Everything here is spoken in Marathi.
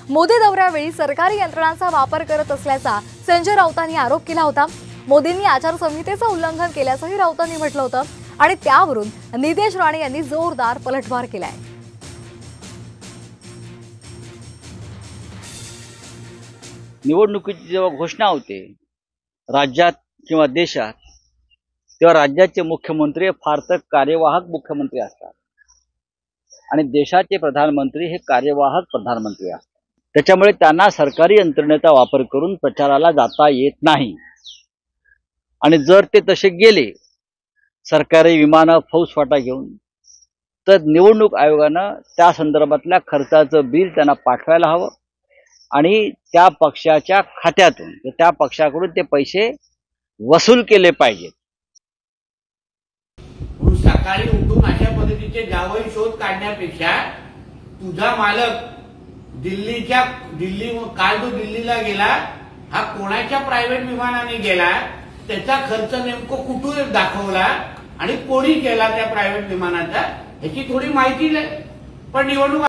मोदी दौऱ्यावेळी सरकारी यंत्रणांचा वापर करत असल्याचा संजय राऊतांनी आरोप केला होता। मोदींनी आचारसंहितेचं उल्लंघन केल्याचंही राऊतांनी म्हटलं होतं आणि त्यावरून नितेश राणे यांनी जोरदार पलटवार केलाय। निवडणुकीची जेव्हा घोषणा होते राज्यात किंवा देशात, तेव्हा राज्याचे मुख्यमंत्री फार तर कार्यवाहक मुख्यमंत्री असतात आणि देशाचे प्रधानमंत्री हे कार्यवाहक प्रधानमंत्री असतात। त्याच्यामुळे त्यांना सरकारी यंत्रणेचा वापर करून प्रचाराला जाता येत नाही आणि जर ते तसे गेले सरकारी विमानं फौजफाटा घेऊन, तर निवडणूक आयोगानं त्या संदर्भातल्या खर्चाचं बिल त्यांना पाठवायला हवं आणि त्या पक्षाच्या खात्यातून त्या पक्षाकडून ते पैसे वसूल केले पाहिजेत। सकाळी उठून अशा पद्धतीचे जावई शोध काढण्यापेक्षा तुझा मालक काल तो दिल्लीला गेला, हा कोणाच्या प्रायव्हेट विमानाने गेला, त्याचा खर्च नेमकं कुठून दाखवला आणि कोणी केला त्या प्रायव्हेट विमानाचा, ह्याची थोडी माहिती पण निवडणूक